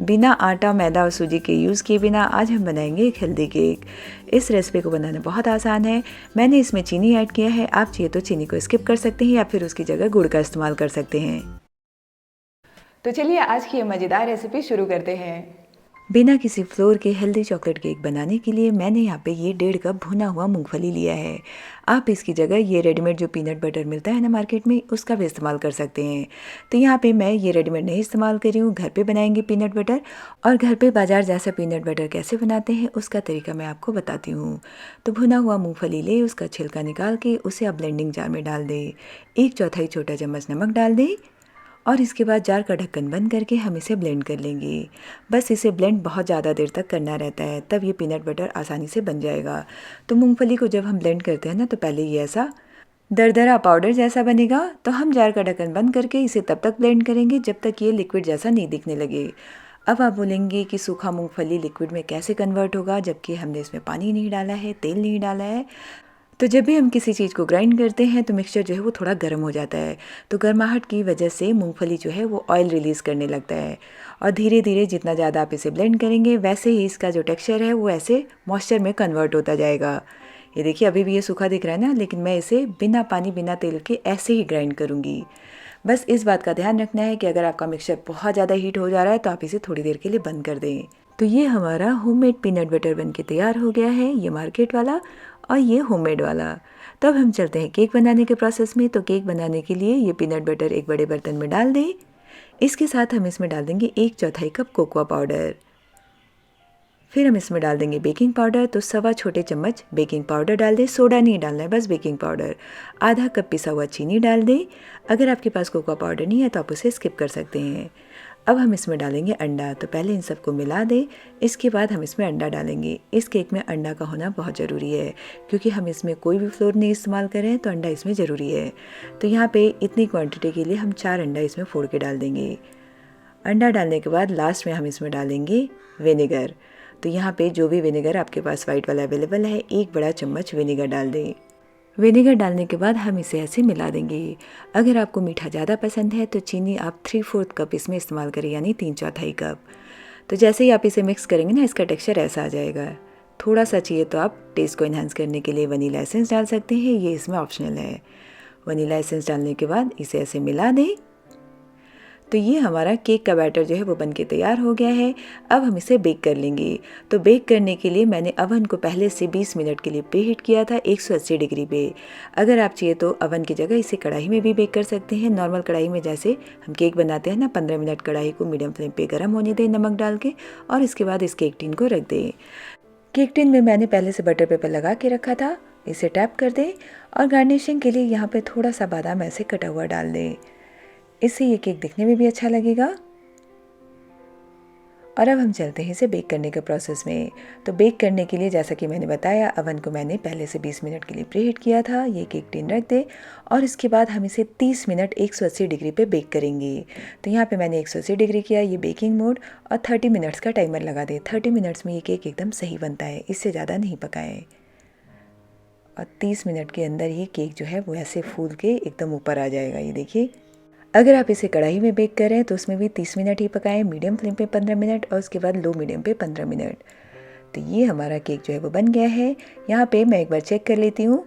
बिना आटा, मैदा और सूजी के यूज़ किए बिना आज हम बनाएंगे एक हेल्दी केक। इस रेसिपी को बनाना बहुत आसान है। मैंने इसमें चीनी ऐड किया है। आप चाहिए तो चीनी को स्किप कर सकते हैं या फिर उसकी जगह गुड़ का इस्तेमाल कर सकते हैं। तो चलिए आज की ये मज़ेदार रेसिपी शुरू करते हैं। बिना किसी फ्लोर के हेल्दी चॉकलेट केक बनाने के लिए मैंने यहाँ पे ये 1.5 कप भुना हुआ मूंगफली लिया है। आप इसकी जगह ये रेडीमेड जो पीनट बटर मिलता है ना मार्केट में, उसका भी इस्तेमाल कर सकते हैं। तो यहाँ पे मैं ये रेडीमेड नहीं इस्तेमाल कर रही हूँ, घर पे बनाएंगे पीनट बटर। और घर पे बाजार जैसा पीनट बटर कैसे बनाते हैं उसका तरीका मैं आपको बताती हूँ। तो भुना हुआ मूँगफली ले, उसका छिलका निकाल के उसे आप ब्लेंडिंग जार में डाल दें। 1/4 छोटा चम्मच नमक डाल दें और इसके बाद जार का ढक्कन बंद करके हम इसे ब्लेंड कर लेंगे। बस इसे ब्लेंड बहुत ज़्यादा देर तक करना रहता है, तब ये पीनट बटर आसानी से बन जाएगा। तो मूंगफली को जब हम ब्लेंड करते हैं ना, तो पहले ये ऐसा दरदरा पाउडर जैसा बनेगा। तो हम जार का ढक्कन बंद करके इसे तब तक ब्लेंड करेंगे जब तक ये लिक्विड जैसा नहीं दिखने लगे। अब आप बोलेंगे कि सूखा मूंगफली लिक्विड में कैसे कन्वर्ट होगा, जबकि हमने इसमें पानी नहीं डाला है, तेल नहीं डाला है। तो जब भी हम किसी चीज़ को ग्राइंड करते हैं तो मिक्सचर जो है वो थोड़ा गर्म हो जाता है। तो गर्माहट की वजह से मूंगफली जो है वो ऑयल रिलीज़ करने लगता है। और धीरे धीरे जितना ज़्यादा आप इसे ब्लेंड करेंगे वैसे ही इसका जो टेक्सचर है वो ऐसे मॉइस्चर में कन्वर्ट होता जाएगा। ये देखिए अभी भी ये सूखा दिख रहा है ना, लेकिन मैं इसे बिना पानी बिना तेल के ऐसे ही ग्राइंड करूँगी। बस इस बात का ध्यान रखना है कि अगर आपका मिक्सचर बहुत ज़्यादा हीट हो जा रहा है तो आप इसे थोड़ी देर के लिए बंद कर दें। तो ये हमारा होममेड पीनट बटर बनके तैयार हो गया है, ये मार्केट वाला और ये होममेड वाला। तो अब हम चलते हैं केक बनाने के प्रोसेस में। तो केक बनाने के लिए ये पीनट बटर एक बड़े बर्तन में डाल दें। इसके साथ हम इसमें डाल देंगे 1/4 कप कोकोआ पाउडर। फिर हम इसमें डाल देंगे बेकिंग पाउडर। तो 1.25 छोटे चम्मच बेकिंग पाउडर डाल दें, सोडा नहीं डालना है, बस बेकिंग पाउडर। आधा कप पिसा हुआ चीनी डाल दें। अगर आपके पास कोकोआ पाउडर नहीं है तो आप उसे स्किप कर सकते हैं। अब हम इसमें डालेंगे अंडा। तो पहले इन सबको मिला दें, इसके बाद हम इसमें अंडा डालेंगे। इस केक में अंडा का होना बहुत ज़रूरी है, क्योंकि हम इसमें कोई भी फ्लोर नहीं इस्तेमाल कर रहे हैं, तो अंडा इसमें ज़रूरी है। तो यहाँ पे इतनी क्वांटिटी के लिए हम 4 अंडा इसमें फोड़ के डाल देंगे। अंडा डालने के बाद लास्ट में हम इसमें डालेंगे विनेगर। तो यहाँ पे जो भी विनेगर आपके पास वाइट वाला अवेलेबल है, 1 बड़ा चम्मच विनेगर डाल दें। विनेगर डालने के बाद हम इसे ऐसे मिला देंगे। अगर आपको मीठा ज़्यादा पसंद है तो चीनी आप 3/4 कप इसमें इस्तेमाल करें, यानी 3/4 कप। तो जैसे ही आप इसे मिक्स करेंगे ना, इसका टेक्सचर ऐसा आ जाएगा। थोड़ा सा चाहिए तो आप टेस्ट को इन्हांस करने के लिए वनीला एसेंस डाल सकते हैं, ये इसमें ऑप्शनल है। वनीला एसेंस डालने के बाद इसे ऐसे मिला दें। तो ये हमारा केक का बैटर जो है वो बनके तैयार हो गया है। अब हम इसे बेक कर लेंगे। तो बेक करने के लिए मैंने अवन को पहले से 20 मिनट के लिए प्रीहीट किया था 180 डिग्री पे। अगर आप चाहिए तो अवन की जगह इसे कढ़ाई में भी बेक कर सकते हैं। नॉर्मल कढ़ाई में जैसे हम केक बनाते हैं ना, 15 मिनट कढ़ाई को मीडियम फ्लेम पे गर्म होने दें नमक डाल के, और इसके बाद इस केक टिन को रख दें। केक टिन में मैंने पहले से बटर पेपर लगा के रखा था, इसे टैप कर दें और गार्निशिंग के लिए यहाँ पर थोड़ा सा बादाम ऐसे कटा हुआ डाल दें। इससे ये केक दिखने में भी अच्छा लगेगा। और अब हम चलते हैं इसे बेक करने के प्रोसेस में। तो बेक करने के लिए जैसा कि मैंने बताया, अवन को मैंने पहले से 20 मिनट के लिए प्रीहीट किया था। ये केक टिन रख दे और इसके बाद हम इसे 30 मिनट 180 डिग्री पे बेक करेंगे। तो यहाँ पे मैंने 180 डिग्री किया, ये बेकिंग मोड, और 30 मिनट्स का टाइमर लगा दे। 30 मिनट्स में ये केक एकदम सही बनता है, इससे ज़्यादा नहीं पकाएं। और 30 मिनट के अंदर ये केक जो है वो ऐसे फूल के एकदम ऊपर आ जाएगा। ये देखिए, अगर आप इसे कढ़ाई में बेक कर रहे हैं तो उसमें भी 30 मिनट ही पकाएं, मीडियम फ्लेम पे 15 मिनट और उसके बाद लो मीडियम पे 15 मिनट। तो ये हमारा केक जो है वो बन गया है। यहाँ पे मैं एक बार चेक कर लेती हूँ।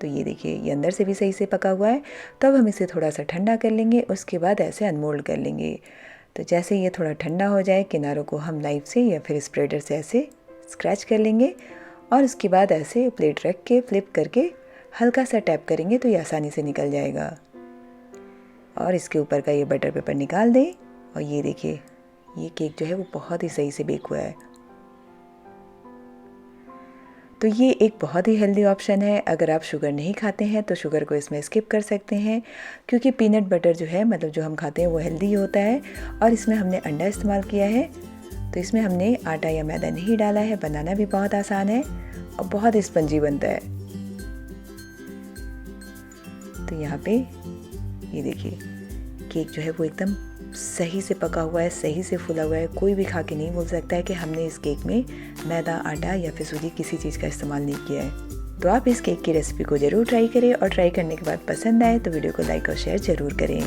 तो ये देखिए, ये अंदर से भी सही से पका हुआ है। तो अब हम इसे थोड़ा सा ठंडा कर लेंगे, उसके बाद ऐसे अनमोल्ड कर लेंगे। तो जैसे ये थोड़ा ठंडा हो जाए, किनारों को हम नाइफ से या फिर स्प्रेडर से ऐसे स्क्रैच कर लेंगे और उसके बाद ऐसे प्लेट रख के फ्लिप करके हल्का सा टैप करेंगे तो ये आसानी से निकल जाएगा। और इसके ऊपर का ये बटर पेपर निकाल दें और ये देखिए, ये केक जो है वो बहुत ही सही से बेक हुआ है। तो ये एक बहुत ही हेल्दी ऑप्शन है। अगर आप शुगर नहीं खाते हैं तो शुगर को इसमें स्किप कर सकते हैं, क्योंकि पीनट बटर जो है, मतलब जो हम खाते हैं, वो हेल्दी होता है। और इसमें हमने अंडा इस्तेमाल किया है, तो इसमें हमने आटा या मैदा नहीं डाला है। बनाना भी बहुत आसान है और बहुत स्पंजी बनता है। तो यहाँ पे ये देखिए, केक जो है वो एकदम सही से पका हुआ है, सही से फूला हुआ है। कोई भी खा के नहीं बोल सकता है कि हमने इस केक में मैदा, आटा या फिर सूजी किसी चीज़ का इस्तेमाल नहीं किया है। तो आप इस केक की रेसिपी को ज़रूर ट्राई करें और ट्राई करने के बाद पसंद आए तो वीडियो को लाइक और शेयर ज़रूर करें।